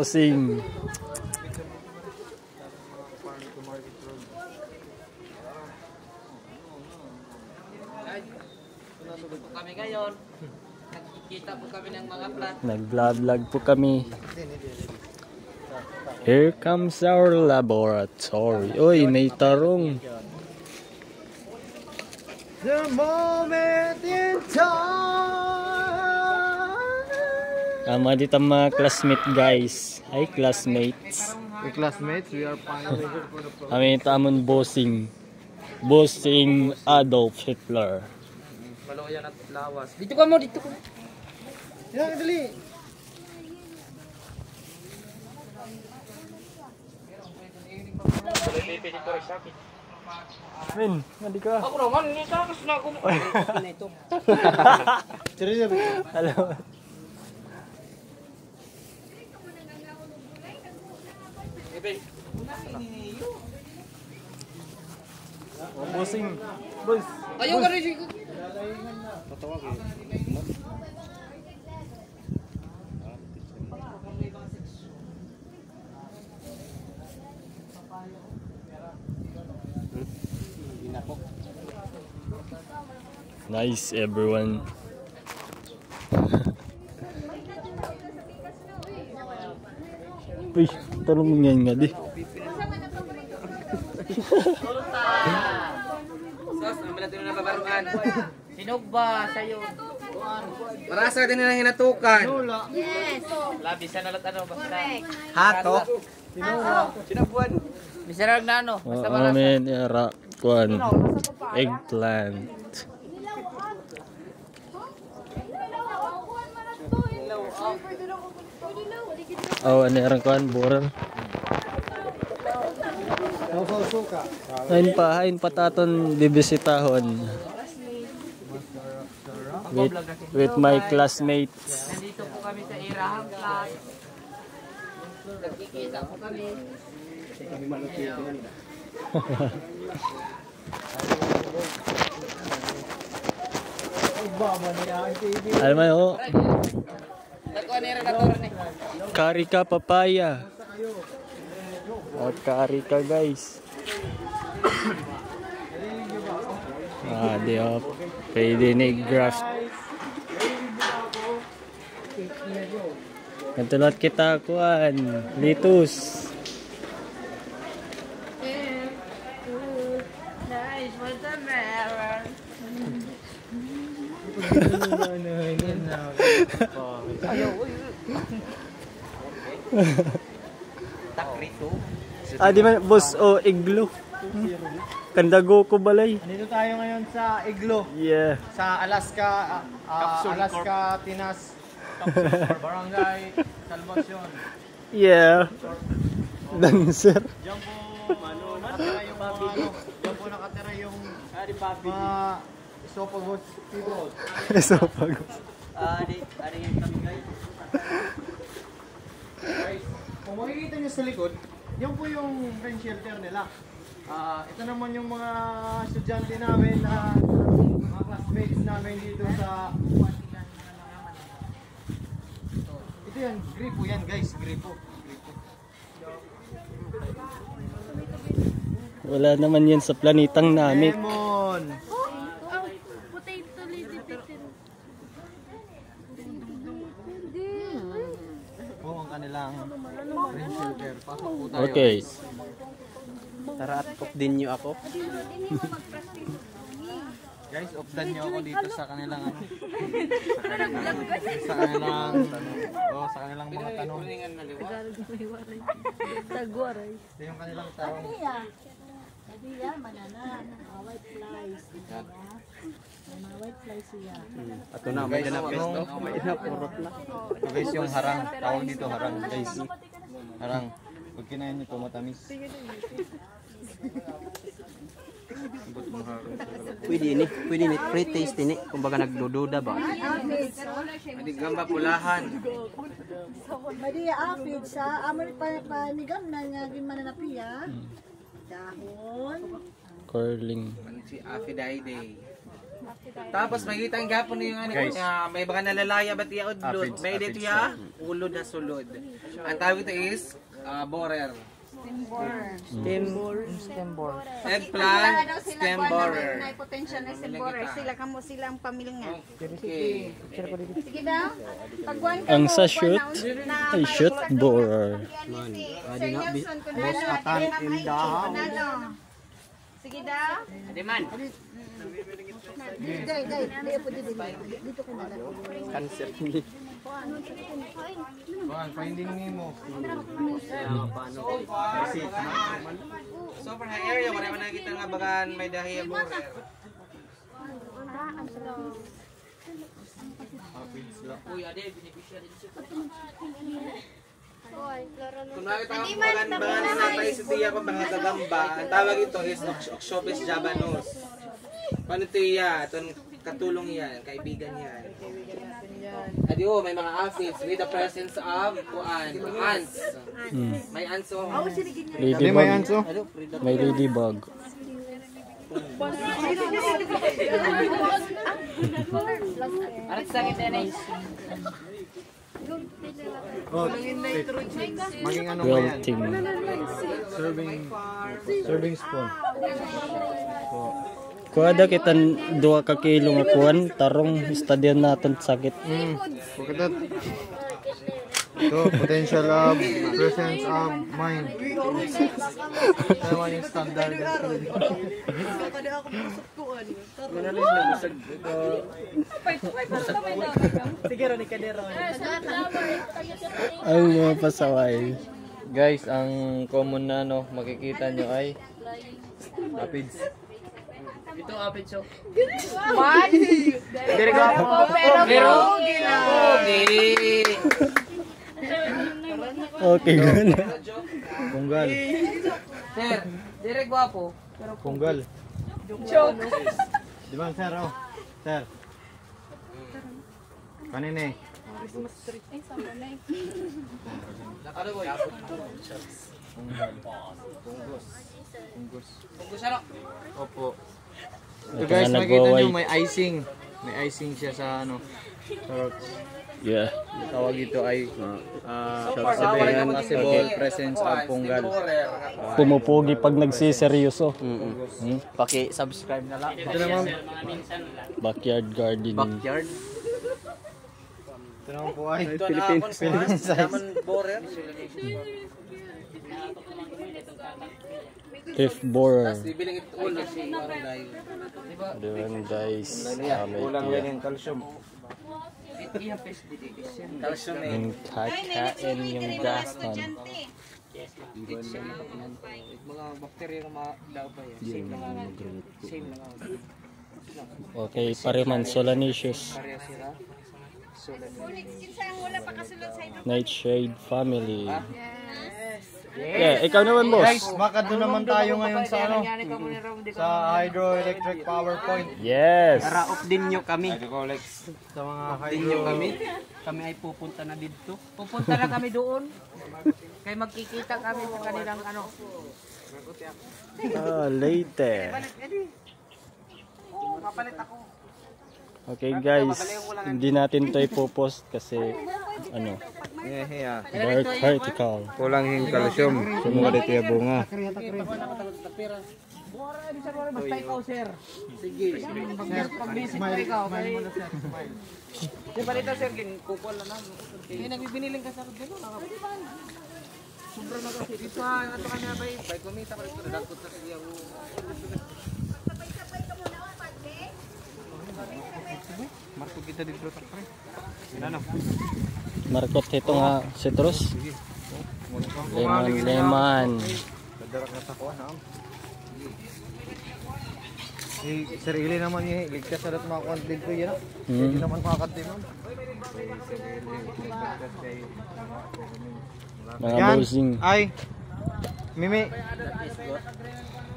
bossing. Kami ngayon, nakikita po kami ng mga plant. Nag-vlog po kami. Here comes our laboratory. Uy, may tarong. The moment in time. Mga dito mga classmate guys. Hi classmates. The classmates, we are finally here for the program. Kami tamon bossing. Bossing Adolf Hitler. Maloyan at lawas. Dito ka mo, dito ka. Yan, dali. Min, mandi ka. Ako naman, hindi ka. Kasi na ako. Na ito. Hello. Bossing. Boss. Ayaw ka rin. Nice everyone. Uy, tarong mo nga di. Sos, namala din na nababaruan. Sinog ba sa'yo? Marasa din na hinatukan. Yes. Labi sa nalat ano basta. Correct. Hato. Sinabuan. Misarag na ano. Basta marasa. Amen, yara. Kuan. Eggplant. Oh, ano yung kuan? Borer. Hain pa taton bibisitahon. With my classmates. Nandito po kami sa Irahang class. Nagkikita po kami. Alam mo yun? Nagkuhan ni Renator ni. Karika papaya. At karika guys. Di o. Pwede ni graft. Natulot kita kuan. Litus. Nice, what's the matter? Takrito. Di man boss o iglo. Kandago ko balay. Dito tayo ngayon sa Iglo. Yeah. Sa Alaska, Alaska, Tinas, Barangay, Salvacion. Yeah. Dancer. Diyan po nakatira yung diyan po nakatira yung mga esophagus people. Esophagus. Ari kami guys. Guys, kung makikita niyo sa likod, yan po yung rain shelter nila. Ito naman yung mga estudyante namin na mga classmates namin dito sa ito yan, gripo yan guys, gripo. Wala naman yan sa planetang namin. Lemon. Potato detected. Po ang kanilang rain shelter. Pasok po tayo. Okay. Tara at off din nyo ako. Guys, off din nyo ako dito sa kanilang ano. Sa kanilang sa kanilang mga tanong. Tagwaray. Ito yung kanilang tanong. Sabi yan, manana, white flies. Mga white flies siya. Ato na, may napurot na. So guys, yung harang. Tawag dito harang guys. Harang. Pag kinain nyo ito, matamis. Pwede ni pre-taste ni kumbaga nagdududa ba. Hindi gamba pulahan. Madi apid sa amon panigam na nga ginmananapiya. Dahon. Curling. Si Aphrodite. Tapos makikita ang gapon yung ano, may mga nalalaya ba't iya udlod. May dito ya ulod na sulod. Ang tawag ito is borer. Eggplant, stem borer. May potential na stem borer. Sila kamo silang pamilya. Okay. Sige daw. Pagwan ka Ang mo, sa shoot ay shoot borer. Sir Nelson, kunalo. Kunalo. Sige daw. Adiman. Dai po dito ka na lang. Cancer. Finding Nemo. So for high area, wala man nakita nga bagan may dahiya borer. Uy, ade, beneficiary din siya. Kung nakita ang bagan sa paisitiya ko mga gagamba, ang tawag ito is Oxyopis javanus. Panitiya, itong katulong yan, kaibigan yan. Adio, may mga aphids with the presence of ants. May ants oh. Ladybug. May ladybug. Arat sa akin din Maging ano ba yan? Wilting. Serving spoon. Kuwada kita 2 ka kilo nga kuwan, tarong estadyan natin sakit. Pagkatat. Ito, potential of presence of mind. Ito naman yung standard. Ay, mga pasaway. Guys, ang common na makikita nyo ay aphids. Ito apid so. Pero Okay, gano'n. Punggal. Sir, dire gwapo. Punggal. Joke. Di ba, sir? Oh. Sir. Kanine. Nakalo boy. Punggus ano? Opo. Ito So guys, nga makikita nagwaway. nyo may icing. May icing siya sa ano. Carrots. Yeah. tawag ito ay sabihin, possible presence of punggal. Pumupugi pag nagsiseryoso. Paki-subscribe na lang. Ito naman. Backyard gardening. Backyard. Ito naman po ay Philippine size. Borer. Fifth borer. Bibiling ito ulo si Marilay. Doon guys. Kulang lang yung calcium. Calcium eh. Yung kakain yung dahon. Mga bakterya na daw pa yan. Same lang. Same lang. Okay, pareman Solanicious. Pareha sila. Nightshade family. Yeah, ikaw naman boss. Guys, makado naman tayo ngayon sa ano? Sa hydroelectric power point. Yes. Raop din nyo kami. Sa mga hydro Kami ay pupunta na dito. Pupunta na kami doon. Kaya magkikita kami sa kanilang ano. Later. Papalit ako. Okay guys, hindi natin to ipopost kasi ano, dark vertical. kulang yung calcium. Sumuha dito yung bunga. Basta ikaw, sir. Sige. Pag-visit pa ikaw. Di ba dito, sir? Kukul na lang. Eh, nagbibiniling ka sa dito. Sobrang na kasi. Dito ha, ato ka na ba? Bay kumita pa rin. Nagkot na siya. Marko kita dito sa pre. Ano? Markot ito nga citrus. Lemon. Kadarak na sa kuha na. Sir Ili naman yung ligtas na rin mga kuwan dito yan. Hindi naman makakati mo. Mga bossing. Ay, Mimi.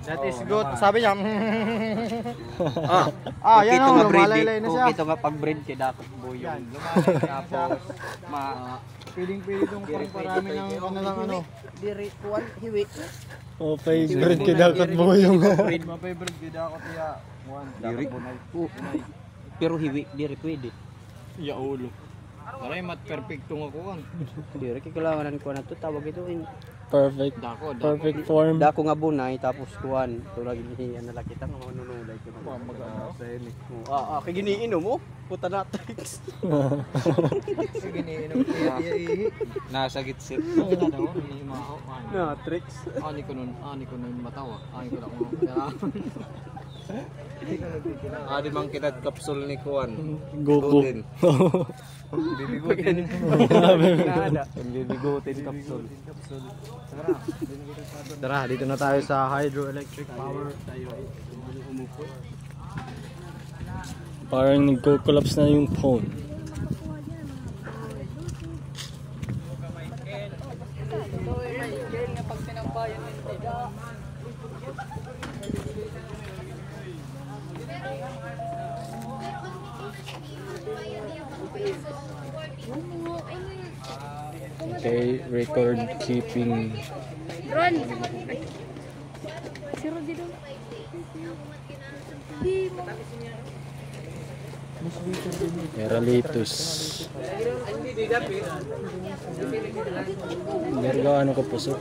That is good. Sabi niya. Yan o, lumalaylay na siya. Kung ito nga pag-breed kay dapat boy. Yan, lumalayay na siya. Tapos Piling-pili itong pangparami ng ano lang ano. Diri kuan hiwi. Oh, favorite kidakot mo yung... Ma-favorite gid ako tiya. One, Diri. Pero hiwi diri pwede. Ya ulo. Aray mat perfecto nga kuan. Diri kay kailangan ko na to tawag ito in Perfect. Dako. Perfect form. dako nga bunay tapos kuan tulad ni ana kita nga manunulay ko na. mag-ano sa ini. Kay giniinom mo. Puta na tricks. Sige ni inom tiya ihi. Nasa gitsit. Kita daw ni maho. Na tricks. Ani ko nun matawa. Ani ko lang mo. Adi mang kita kapsul ni kuan. Goku. Bibigutin. Bibigutin kapsul. Tara, dito na tayo sa hydroelectric power. Tayo ay umupo. Parang nagko-collapse na yung phone. Okay, record keeping. Ron. Si Ron dito. Eralitus. Merga ano ka puso?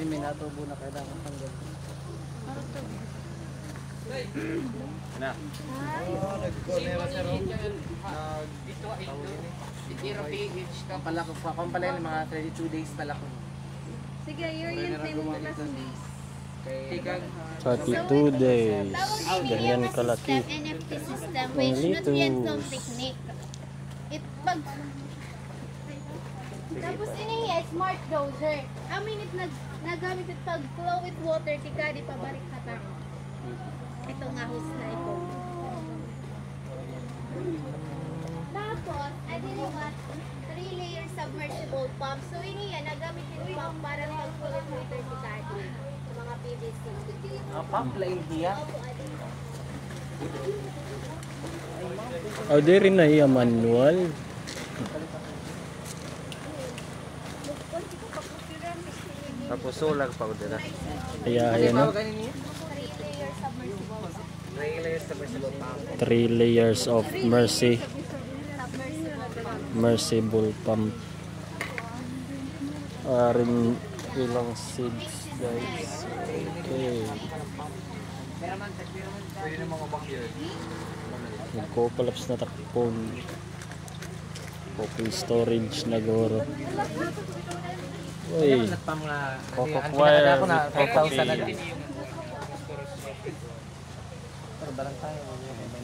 May natubo na kailangan tanggal. Na. Nagkonera sir. Pala ko pa pala yung mga 32 days pala ko. Sige, yung time mo na sa days. 32 days. Ganyan kalaki. NFT system, which nutrient zone technique. Tapos ini smart dozer. Amin nagamit it pag flow with water tika di pabalik kata. Ito nga hose na ito. Tapos, I didn't want 3-layer submersible pump. So ini yan, nagamit yung pump para pag flow with water tika di sa mga PVC. Pump lain dia. Oh, di rin na iya manual. Tapos solar pa ko dira. Ayan no? 3 layers of merciful pump. Rin ilang seeds guys. Okay. Nagko-collapse na takpon. Open storage na goro. Uy. Coco-wire with coffee.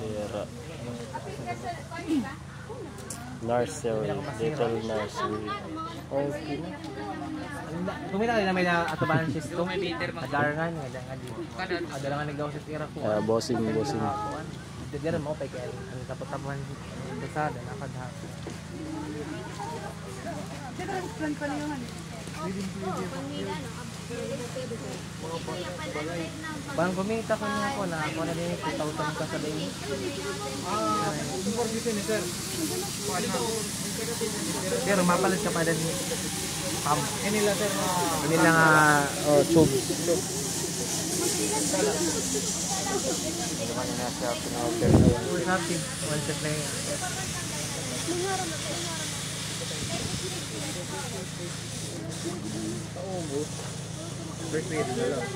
Lera. Nursery. Little nursery. Okay. Kumita na may atubanan siya ito. Adarangan nga dito. Adarangan nagawa sa tira ko. Bossing. Dito mo pa kaya ang tapos-tapuan dito sa nakadha. Bang kumita ko niya ako na ako na din 2,000 ka sa din. Import dito ni sir. Pero mapalit ka pa din. Kanila sir. Kanila nga tube. Naman na siya pina-order na yan. One set na yan. Refill na lang.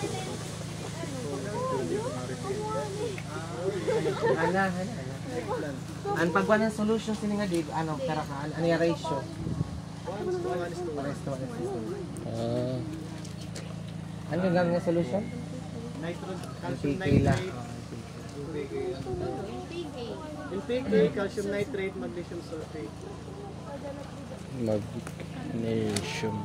Ang pagkuha ng solution sini nga di ano kara ka ano yung ratio? Ano yung gamit ng solution? Calcium nitrate. NPK, calcium nitrate, magnesium sulfate. Magnesium.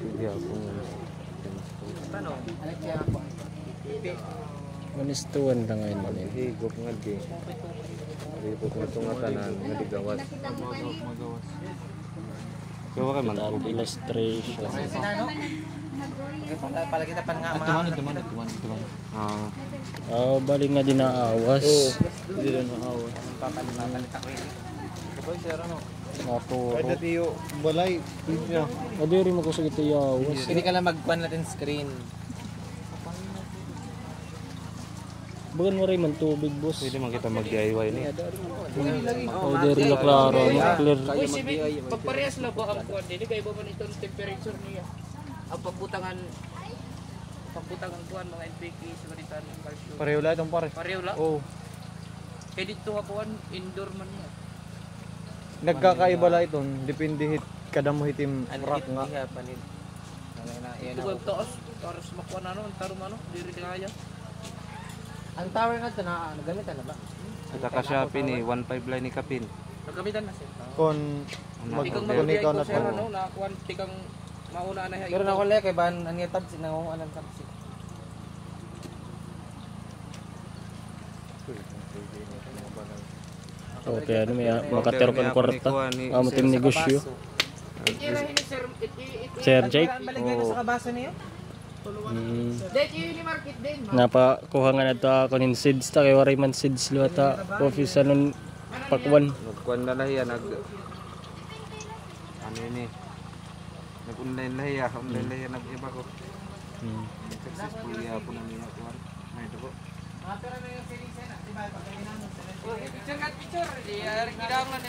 Hindi ako. Ano kaya ako? 1:1 lang ngayon man yun. Higop nga di. Higop nga itong nga tanan, nga di gawas. Kaya ka man. Ang illustration. Pala kita pan nga mga Ah, Bali nga dinaawas. hindi rin maawa. papalit ako yun. Kapag sir ano? Naturo. Kahit dati yung balay, please na. Adi rin mo ko sa itayawas. Hindi ka lang magkuhan natin screen. Bagan mo rin man tubig, boss. Pwede man kita mag-DIY ni. O, di rin na klaro. Clear. Uy, si Mick, pagparehas lang ba ang kuwan? Hindi kayo ba man itong temperature niya? Ang pagbutangan kuwan, mga NPK, sumalitan, calcium. Pareho lahat ang pare. Pareho lang? Oo. Kaya dito nga kuwan, indoor man niya. Nagkakaiba lang ito. Depende hit kada mo hitim rock nga. Panit. Ito ba taas? Taras makuha na ano, ang tarum ano, diri kaya. Ang tower nga ito na nagamitan na ba? At saka Shopee ni 1.5 line ni Kapin. Nagkamitan na siya. Kon Tikang mag-connect mag-DI ka ko na sir, to. ano, nakakuan, tikang mauna na siya. Pero na ko kay ban ang tabsi na kung anong tabsi. Okay, ano may makatero kang kwarta. Mamuting negosyo. Itirahin ni sir, Sir Jake. Balagyan na sa kabaso niyo. Dahil yun ni market din. Napakuha nga na ito ako ng seeds ta. Kaya waray man seeds lo ata. Office anong pakwan. Nagkuhan na lahiya, ano yun eh. Nag-online lahiya, online lahiya nag-iba ko. Successfully hapon na niya kuhan. May ito ko. Picture ka picture. Kailangan nila mga